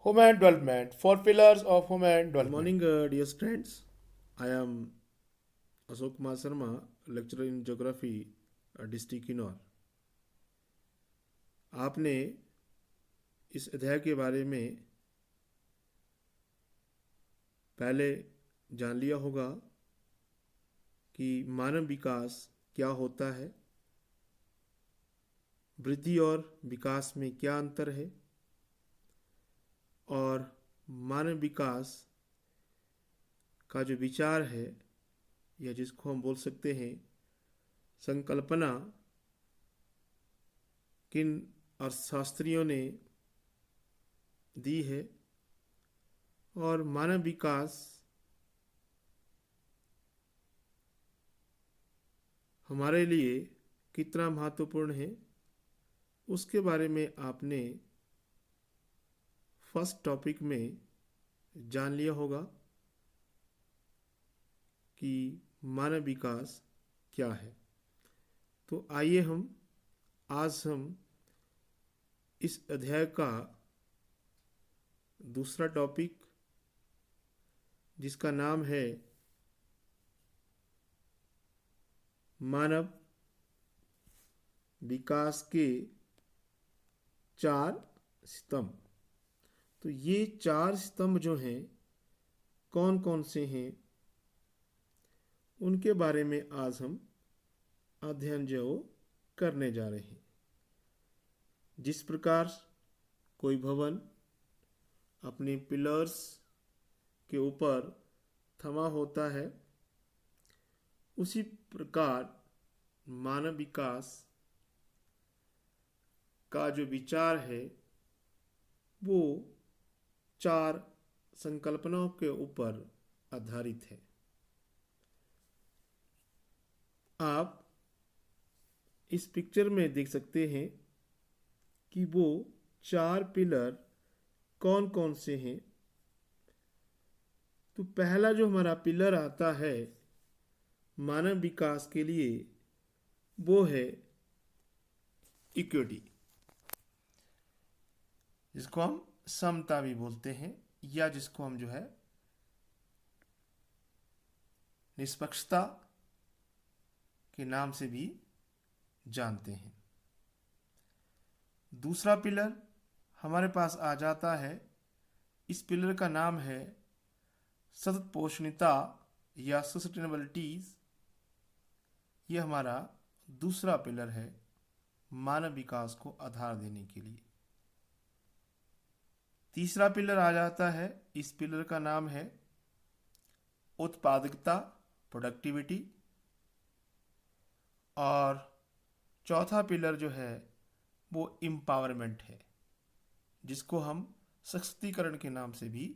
Human development. Four pillars of human Good development. morning, dear students. I am Ashok Kumar Sharma, lecturer in geography, district Kinnaur. आपने इस अध्याय के बारे में पहले जान लिया होगा कि मानव विकास क्या होता है, वृद्धि और विकास में क्या अंतर है और मानव विकास का जो विचार है या जिसको हम बोल सकते हैं संकल्पना किन अर्थशास्त्रियों ने दी है और मानव विकास हमारे लिए कितना महत्वपूर्ण है उसके बारे में आपने फर्स्ट टॉपिक में जान लिया होगा कि मानव विकास क्या है। तो आइए आज हम इस अध्याय का दूसरा टॉपिक जिसका नाम है मानव विकास के चार स्तंभ। तो ये चार स्तंभ जो हैं कौन कौन से हैं उनके बारे में आज हम अध्ययन जो करने जा रहे हैं। जिस प्रकार कोई भवन अपने पिलर्स के ऊपर थमा होता है उसी प्रकार मानव विकास का जो विचार है वो चार संकल्पनाओं के ऊपर आधारित है। आप इस पिक्चर में देख सकते हैं कि वो चार पिलर कौन कौन से हैं। तो पहला जो हमारा पिलर आता है मानव विकास के लिए वो है इक्विटी, जिसको हम समता भी बोलते हैं या जिसको हम जो है निष्पक्षता के नाम से भी जानते हैं। दूसरा पिलर हमारे पास आ जाता है, इस पिलर का नाम है सतत पोषणीयता या सस्टेनेबिलिटीज। ये हमारा दूसरा पिलर है मानव विकास को आधार देने के लिए। तीसरा पिलर आ जाता है, इस पिलर का नाम है उत्पादकता, प्रोडक्टिविटी। और चौथा पिलर जो है वो एम्पावरमेंट है, जिसको हम सशक्तिकरण के नाम से भी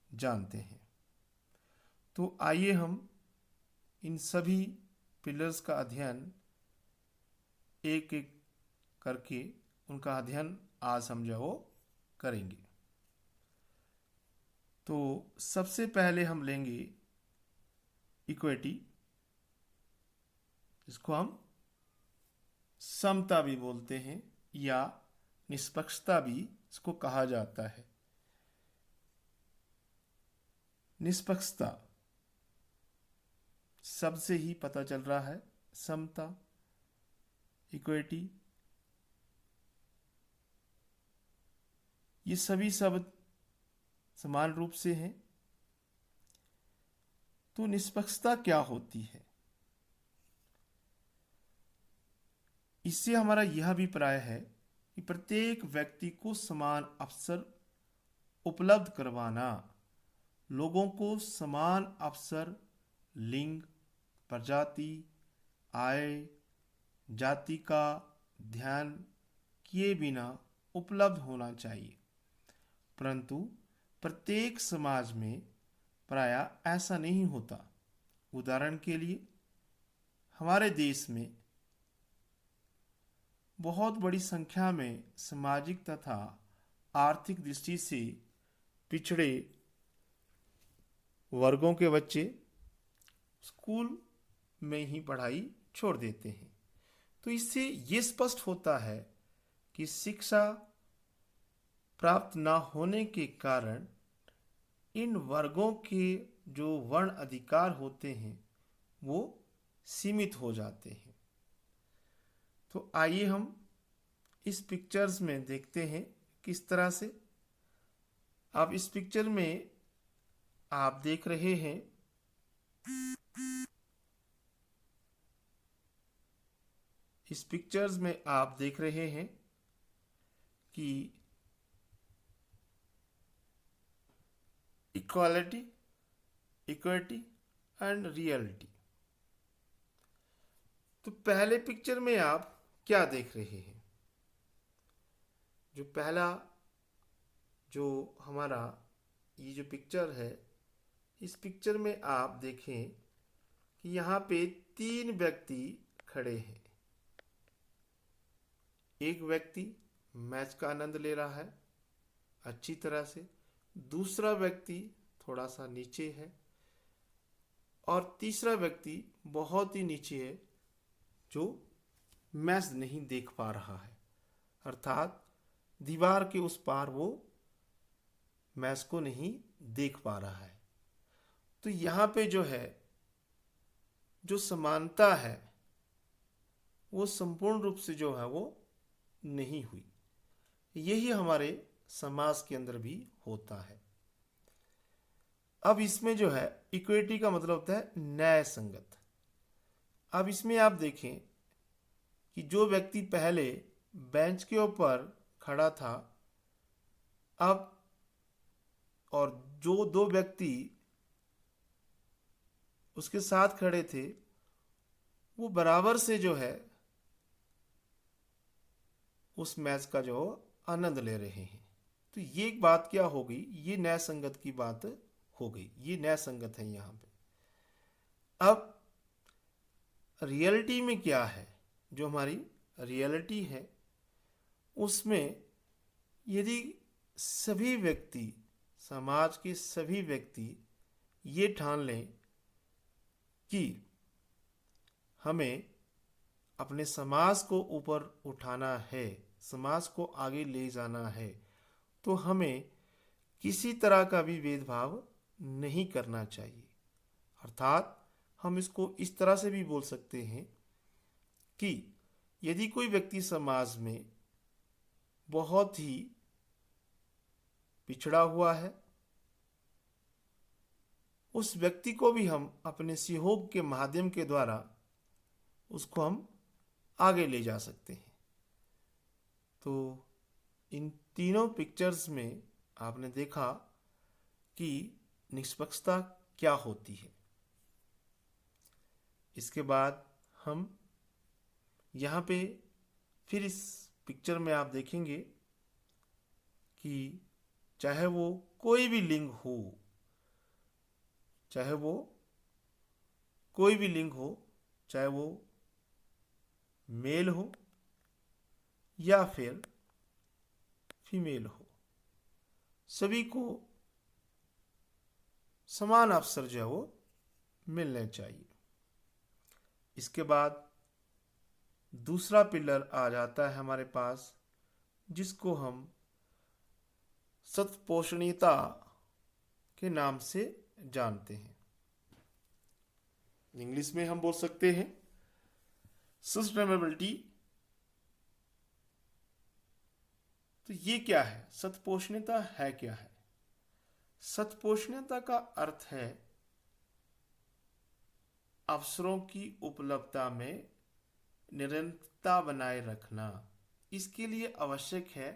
जानते हैं। तो आइए हम इन सभी पिलर्स का अध्ययन एक एक करके उनका अध्ययन आज हम जो करेंगे। तो सबसे पहले हम लेंगे इक्विटी, जिसको हम समता भी बोलते हैं या निष्पक्षता भी इसको कहा जाता है। निष्पक्षता शब्द से ही पता चल रहा है, समता, इक्विटी, ये सभी शब्द समान रूप से हैं। तो निष्पक्षता क्या होती है? इससे हमारा यह अभिप्राय है कि प्रत्येक व्यक्ति को समान अवसर उपलब्ध करवाना, लोगों को समान अवसर लिंग, प्रजाति, आय, जाति का ध्यान किए बिना उपलब्ध होना चाहिए। परंतु प्रत्येक समाज में प्रायः ऐसा नहीं होता। उदाहरण के लिए हमारे देश में बहुत बड़ी संख्या में सामाजिक तथा आर्थिक दृष्टि से पिछड़े वर्गों के बच्चे स्कूल में ही पढ़ाई छोड़ देते हैं। तो इससे ये स्पष्ट होता है कि शिक्षा प्राप्त ना होने के कारण इन वर्गों के जो वर्ण अधिकार होते हैं वो सीमित हो जाते हैं। तो आइए हम इस पिक्चर्स में देखते हैं किस तरह से। अब इस पिक्चर में आप देख रहे हैं इस पिक्चर्स में आप देख रहे हैं कि इक्वालिटी, इक्विटी एंड रियलिटी। तो पहले पिक्चर में आप क्या देख रहे हैं? जो पहला जो हमारा ये जो पिक्चर है, इस पिक्चर में आप देखें कि यहाँ पे 3 व्यक्ति खड़े हैं। एक व्यक्ति मैच का आनंद ले रहा है अच्छी तरह से, दूसरा व्यक्ति थोड़ा सा नीचे है और तीसरा व्यक्ति बहुत ही नीचे है जो मैच नहीं देख पा रहा है, अर्थात दीवार के उस पार वो मैच को नहीं देख पा रहा है। तो यहाँ पे जो है जो समानता है वो संपूर्ण रूप से जो है वो नहीं हुई। यही हमारे समाज के अंदर भी होता है। अब इसमें जो है इक्विटी का मतलब होता है न्याय संगत। अब इसमें आप देखें कि जो व्यक्ति पहले बेंच के ऊपर खड़ा था, अब और जो 2 व्यक्ति उसके साथ खड़े थे वो बराबर से जो है उस मैच का जो आनंद ले रहे हैं। तो ये एक बात क्या हो गई, ये न्याय संगत की बात हो गई, ये न्याय संगत है यहाँ पे। अब रियलिटी में क्या है? जो हमारी रियलिटी है उसमें यदि सभी व्यक्ति, समाज के सभी व्यक्ति ये ठान लें कि हमें अपने समाज को ऊपर उठाना है, समाज को आगे ले जाना है, तो हमें किसी तरह का भी भेदभाव नहीं करना चाहिए। अर्थात हम इसको इस तरह से भी बोल सकते हैं कि यदि कोई व्यक्ति समाज में बहुत ही पिछड़ा हुआ है, उस व्यक्ति को भी हम अपने सहयोग के माध्यम के द्वारा उसको हम आगे ले जा सकते हैं। तो इन तीनों पिक्चर्स में आपने देखा कि निष्पक्षता क्या होती है। इसके बाद हम यहाँ पे फिर इस पिक्चर में आप देखेंगे कि चाहे वो कोई भी लिंग हो, चाहे वो कोई भी लिंग हो, चाहे वो मेल हो या फिर फीमेल हो, सभी को समान अवसर जो है वो मिलने चाहिए। इसके बाद दूसरा पिलर आ जाता है हमारे पास, जिसको हम सत्पोषणीयता के नाम से जानते हैं। इंग्लिश में हम बोल सकते हैं सस्टेनेबिलिटी। तो ये क्या है? सत्पोषणीयता है क्या है? सत्पोषणीयता का अर्थ है अवसरों की उपलब्धता में निरंतरता बनाए रखना। इसके लिए आवश्यक है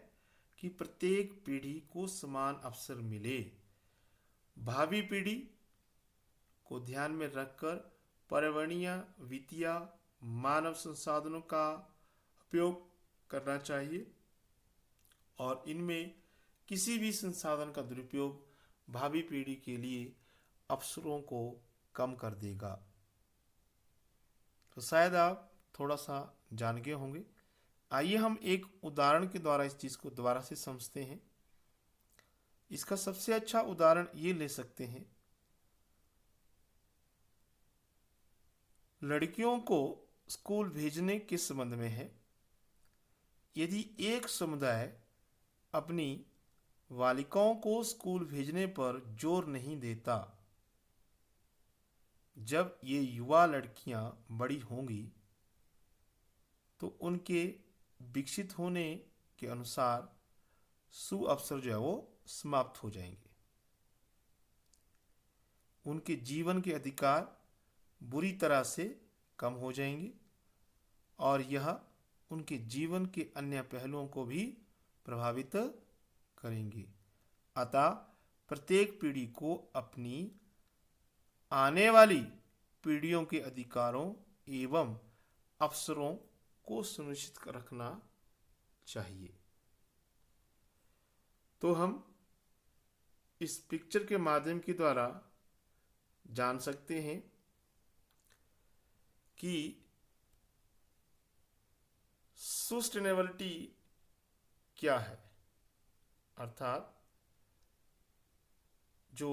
कि प्रत्येक पीढ़ी को समान अवसर मिले। भावी पीढ़ी को ध्यान में रखकर पर्यावरणीय, वित्तीय, मानव संसाधनों का उपयोग करना चाहिए और इनमें किसी भी संसाधन का दुरुपयोग भावी पीढ़ी के लिए अवसरों को कम कर देगा। तो शायद आप थोड़ा सा जान गए होंगे। आइए हम एक उदाहरण के द्वारा इस चीज़ को दोबारा से समझते हैं। इसका सबसे अच्छा उदाहरण ये ले सकते हैं, लड़कियों को स्कूल भेजने के संबंध में है। यदि एक समुदाय अपनी बालिकाओं को स्कूल भेजने पर जोर नहीं देता। जब ये युवा लड़कियां बड़ी होंगी तो उनके विकसित होने के अनुसार सुअवसर जो है वो समाप्त हो जाएंगे। उनके जीवन के अधिकार बुरी तरह से कम हो जाएंगे और यह उनके जीवन के अन्य पहलुओं को भी प्रभावित करेंगे। अतः प्रत्येक पीढ़ी को अपनी आने वाली पीढ़ियों के अधिकारों एवं अवसरों को सुनिश्चित रखना चाहिए। तो हम इस पिक्चर के माध्यम के द्वारा जान सकते हैं कि सस्टेनेबिलिटी क्या है, अर्थात जो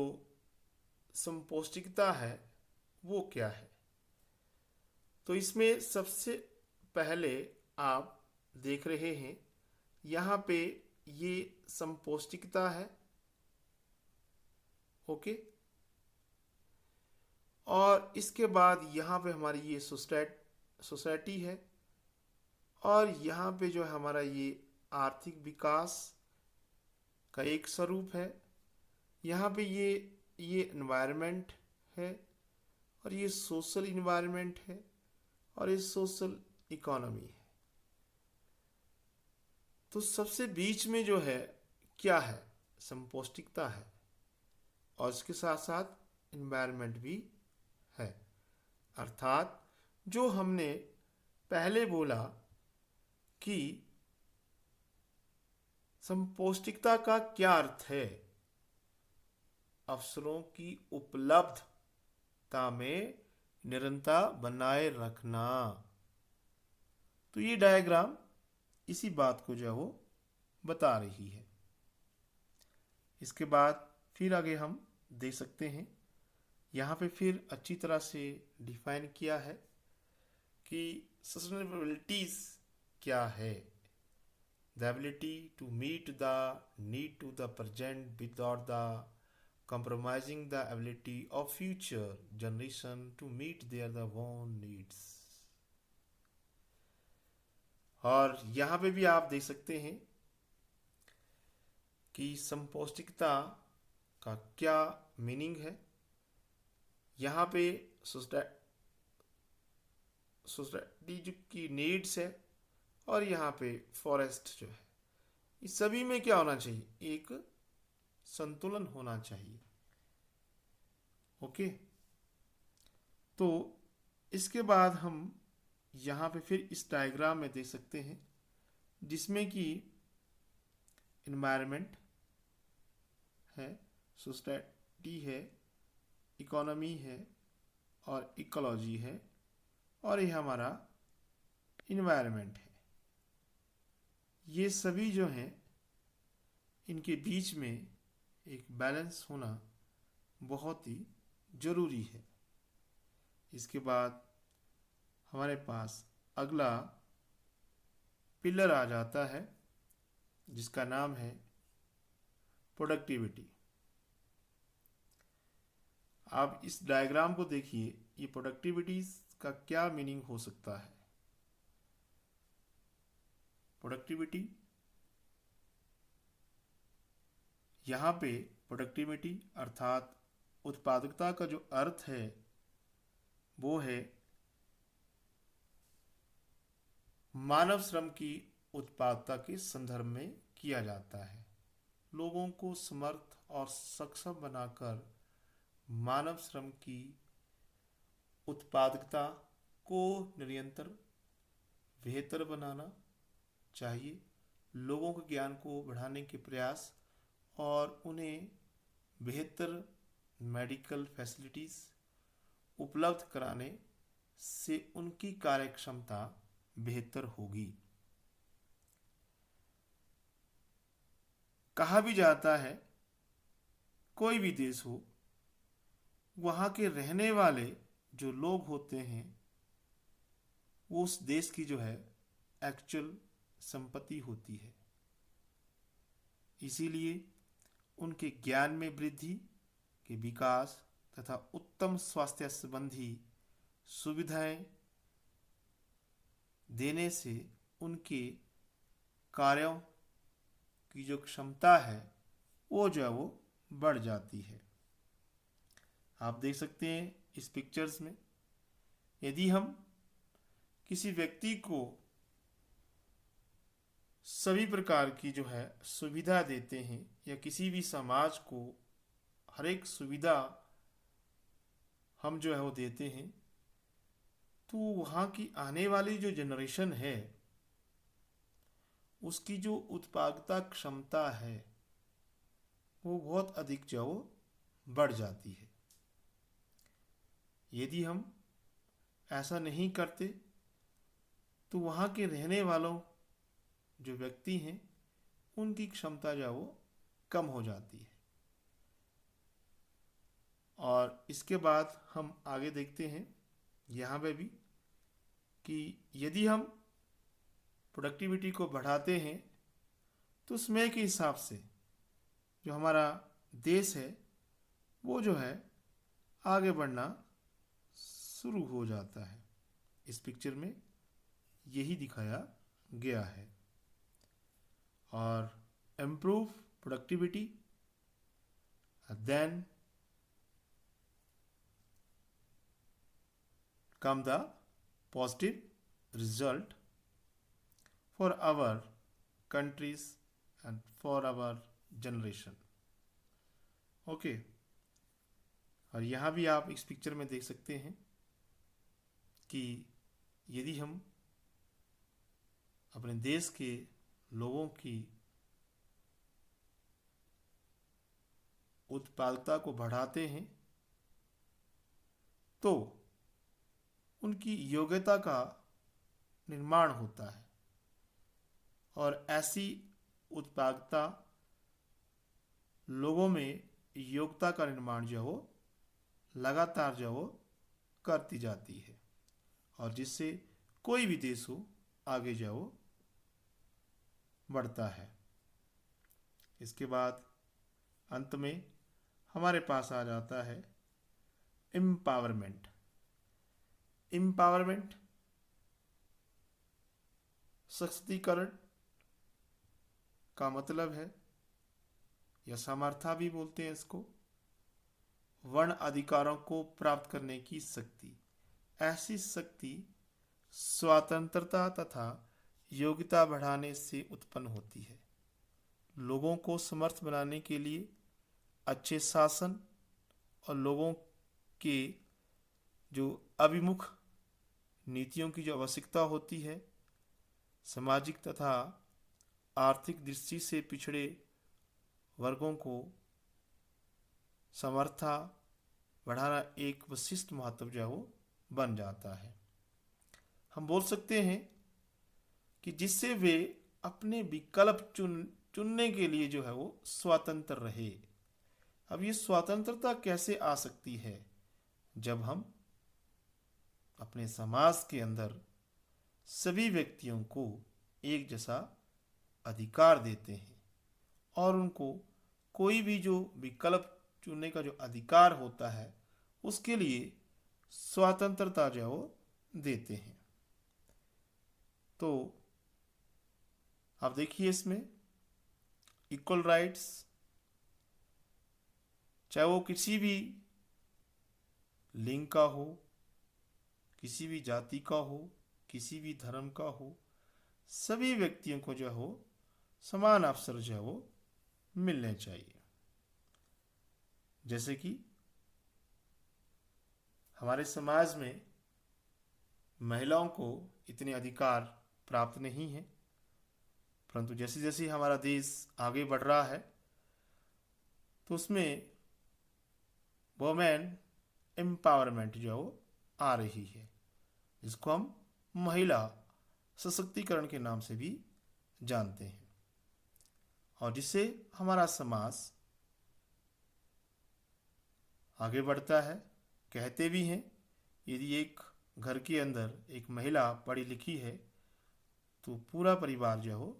संपौष्टिकता है वो क्या है। तो इसमें सबसे पहले आप देख रहे हैं यहाँ पे ये संपौष्टिकता है, ओके। और इसके बाद यहाँ पे हमारी ये सोसाइटी है और यहाँ पे जो है हमारा ये आर्थिक विकास का एक स्वरूप है। यहाँ पे ये एनवायरनमेंट है और ये सोशल इन्वायरमेंट है और ये सोशल इकोनॉमी है। तो सबसे बीच में जो है क्या है, संपौष्टिकता है और इसके साथ साथ इन्वायरमेंट भी है। अर्थात जो हमने पहले बोला कि संपौष्टिकता का क्या अर्थ है, अवसरों की उपलब्धता में निरंतरता बनाए रखना। तो ये डायग्राम इसी बात को जो है वो बता रही है। इसके बाद फिर आगे हम देख सकते हैं, यहाँ पे फिर अच्छी तरह से डिफाइन किया है कि सस्टेनेबिलिटीज क्या है। The ability to meet the need to the present without the compromising the ability of future generation to meet their own needs। और यहाँ पे भी आप देख सकते हैं कि संपौष्टिकता का क्या मीनिंग है। यहाँ पे सोसाइटी जो की नीड्स है और यहाँ पे फॉरेस्ट जो है, इस सभी में क्या होना चाहिए, एक संतुलन होना चाहिए, ओके। तो इसके बाद हम यहाँ पे फिर इस डायग्राम में देख सकते हैं जिसमें कि इन्वायरमेंट है, सोसाइटी है, इकोनॉमी है और इकोलॉजी है और ये हमारा इन्वायरमेंट है। ये सभी जो हैं इनके बीच में एक बैलेंस होना बहुत ही ज़रूरी है। इसके बाद हमारे पास अगला पिलर आ जाता है जिसका नाम है प्रोडक्टिविटी। आप इस डायग्राम को देखिए, ये प्रोडक्टिविटी का क्या मीनिंग हो सकता है। प्रोडक्टिविटी, यहाँ पे प्रोडक्टिविटी अर्थात उत्पादकता का जो अर्थ है वो है मानव श्रम की उत्पादकता के संदर्भ में किया जाता है। लोगों को समर्थ और सक्षम बनाकर मानव श्रम की उत्पादकता को निरंतर बेहतर बनाना चाहिए। लोगों के ज्ञान को बढ़ाने के प्रयास और उन्हें बेहतर मेडिकल फैसिलिटीज़ उपलब्ध कराने से उनकी कार्यक्षमता बेहतर होगी। कहा भी जाता है कोई भी देश हो, वहाँ के रहने वाले जो लोग होते हैं वो उस देश की जो है एक्चुअल संपत्ति होती है। इसीलिए उनके ज्ञान में वृद्धि के विकास तथा उत्तम स्वास्थ्य संबंधी सुविधाएं देने से उनके कार्यों की जो क्षमता है वो जो है वो बढ़ जाती है। आप देख सकते हैं इस पिक्चर्स में, यदि हम किसी व्यक्ति को सभी प्रकार की जो है सुविधा देते हैं या किसी भी समाज को हर एक सुविधा हम जो है वो देते हैं, तो वहाँ की आने वाली जो जनरेशन है उसकी जो उत्पादकता क्षमता है वो बहुत अधिक जो है वो बढ़ जाती है। यदि हम ऐसा नहीं करते तो वहाँ के रहने वालों जो व्यक्ति हैं उनकी क्षमता जो है वो कम हो जाती है। और इसके बाद हम आगे देखते हैं यहाँ पे भी कि यदि हम प्रोडक्टिविटी को बढ़ाते हैं तो समय के हिसाब से जो हमारा देश है वो जो है आगे बढ़ना शुरू हो जाता है। इस पिक्चर में यही दिखाया गया है। और improve productivity then come the positive result for our countries and for our generation। Okay, और यहाँ भी आप इस पिक्चर में देख सकते हैं कि यदि हम अपने देश के लोगों की उत्पादकता को बढ़ाते हैं तो उनकी योग्यता का निर्माण होता है, और ऐसी उत्पादकता लोगों में योग्यता का निर्माण जो है वो लगातार जो है वो करती जाती है, और जिससे कोई भी देश हो आगे जो है वो बढ़ता है। इसके बाद अंत में हमारे पास आ जाता है एम्पावरमेंट। एम्पावरमेंट सशक्तिकरण का मतलब है, या सामर्थ्य भी बोलते हैं इसको, वर्ण अधिकारों को प्राप्त करने की शक्ति। ऐसी शक्ति स्वतंत्रता तथा योग्यता बढ़ाने से उत्पन्न होती है। लोगों को समर्थ बनाने के लिए अच्छे शासन और लोगों के जो अभिमुख नीतियों की जो आवश्यकता होती है, सामाजिक तथा आर्थिक दृष्टि से पिछड़े वर्गों को समर्था बढ़ाना एक विशिष्ट महत्व जो है वो बन जाता है। हम बोल सकते हैं कि जिससे वे अपने विकल्प चुनने के लिए जो है वो स्वतंत्र रहे। अब ये स्वतंत्रता कैसे आ सकती है? जब हम अपने समाज के अंदर सभी व्यक्तियों को एक जैसा अधिकार देते हैं और उनको कोई भी जो विकल्प चुनने का जो अधिकार होता है उसके लिए स्वतंत्रता जो है वो देते हैं। तो आप देखिए इसमें इक्वल राइट्स, चाहे वो किसी भी लिंग का हो, किसी भी जाति का हो, किसी भी धर्म का हो, सभी व्यक्तियों को जो हो समान अवसर जो है वो मिलने चाहिए। जैसे कि हमारे समाज में महिलाओं को इतने अधिकार प्राप्त नहीं है, परंतु जैसे जैसे हमारा देश आगे बढ़ रहा है तो उसमें वुमेन एम्पावरमेंट जो आ रही है, जिसको हम महिला सशक्तिकरण के नाम से भी जानते हैं, और जिससे हमारा समाज आगे बढ़ता है। कहते भी हैं यदि एक घर के अंदर एक महिला पढ़ी लिखी है तो पूरा परिवार जो हो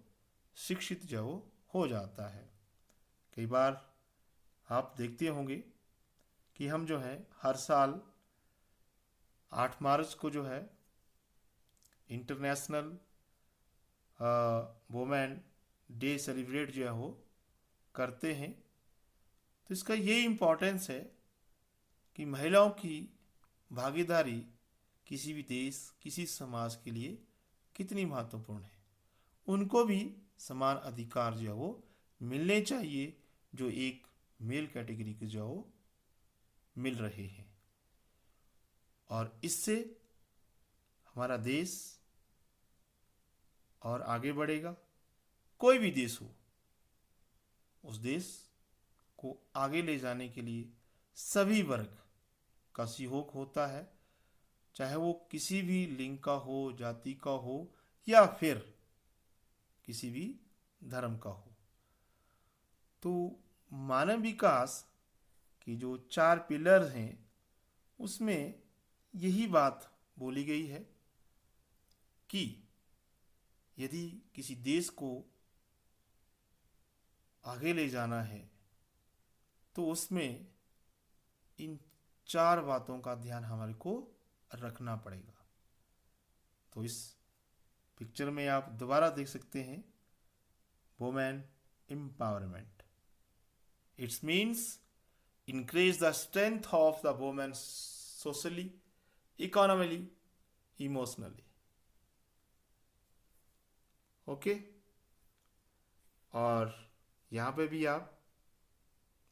शिक्षित जो हो जाता है। कई बार आप देखते होंगे कि हम जो है हर साल 8 मार्च को जो है इंटरनेशनल वुमेन डे सेलिब्रेट जो है वो करते हैं। तो इसका ये इम्पोर्टेंस है कि महिलाओं की भागीदारी किसी भी देश, किसी समाज के लिए कितनी महत्वपूर्ण है। उनको भी समान अधिकार जो है वो मिलने चाहिए जो एक मेल कैटेगरी के जो है वो मिल रहे हैं। और इससे हमारा देश और आगे बढ़ेगा। कोई भी देश हो, उस देश को आगे ले जाने के लिए सभी वर्ग का सहयोग होता है, चाहे वो किसी भी लिंग का हो, जाति का हो या फिर किसी भी धर्म का हो। तो मानव विकास की जो 4 पिलर्स हैं उसमें यही बात बोली गई है कि यदि किसी देश को आगे ले जाना है तो उसमें इन 4 बातों का ध्यान हमारे को रखना पड़ेगा। तो इस पिक्चर में आप दोबारा देख सकते हैं women empowerment. It's means increase the strength of the woman socially, economically, emotionally. Okay और यहाँ पे भी आप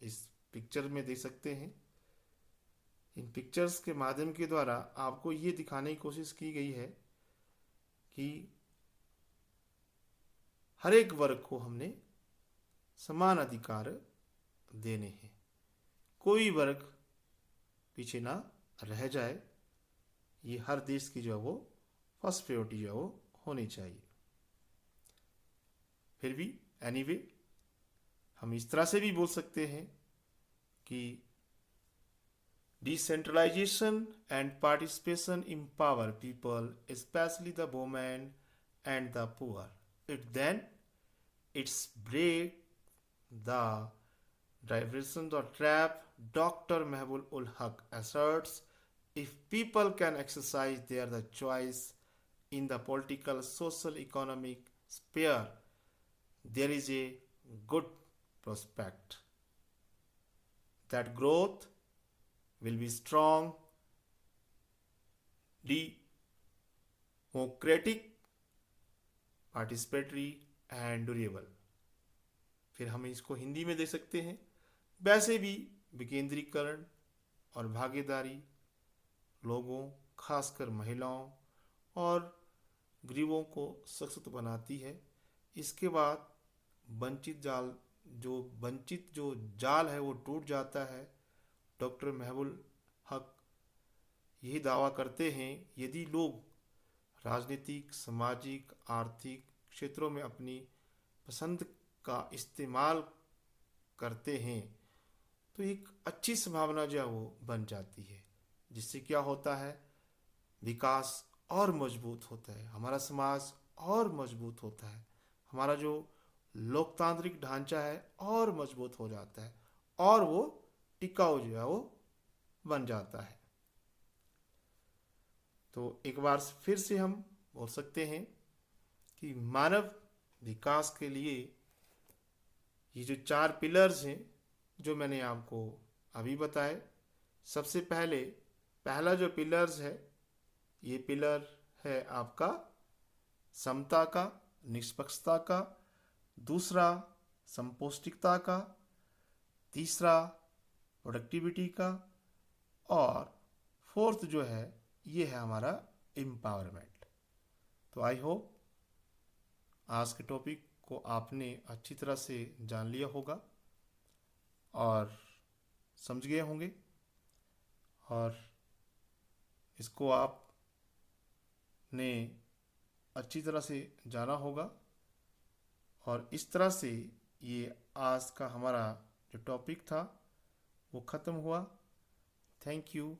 इस पिक्चर में देख सकते हैं। इन पिक्चर्स के माध्यम के द्वारा आपको ये दिखाने की कोशिश की गई है कि हर एक वर्ग को हमने समान अधिकार देने हैं, कोई वर्ग पीछे ना रह जाए। ये हर देश की जो है वो फर्स्ट प्रायोरिटी जो है वो होनी चाहिए। फिर भी एनीवे हम इस तरह से भी बोल सकते हैं कि decentralisation and participation empower people, especially the women and the poor. It's break the diversion the trap. Dr. Mehbul ul Haq asserts if people can exercise their the choice in the political, social, economic sphere, there is a good prospect that growth will be strong, democratic, participatory and durable. फिर हम इसको हिंदी में देख सकते हैं। वैसे भी विकेंद्रीकरण और भागीदारी लोगों, खासकर महिलाओं और गरीबों को सशक्त बनाती है। इसके बाद वंचित जो जाल है वो टूट जाता है। डॉक्टर महबूब हक यही दावा करते हैं यदि लोग राजनीतिक, सामाजिक, आर्थिक क्षेत्रों में अपनी पसंद का इस्तेमाल करते हैं तो एक अच्छी संभावना जो है वो बन जाती है, जिससे क्या होता है, विकास और मजबूत होता है, हमारा समाज और मजबूत होता है, हमारा जो लोकतांत्रिक ढांचा है और मजबूत हो जाता है और वो टिकाऊ जो है वो बन जाता है। तो एक बार फिर से हम बोल सकते हैं कि मानव विकास के लिए ये जो 4 पिलर्स हैं जो मैंने आपको अभी बताए, सबसे पहला जो पिलर्स है, ये पिलर है आपका समता का, निष्पक्षता का, दूसरा संपौष्टिकता का, तीसरा प्रोडक्टिविटी का और फोर्थ जो है ये है हमारा एम्पावरमेंट। तो आई होप आज के टॉपिक को आपने अच्छी तरह से जान लिया होगा और समझ गए होंगे और इसको आपने अच्छी तरह से जाना होगा और इस तरह से ये आज का हमारा जो टॉपिक था वो ख़त्म हुआ। Thank you.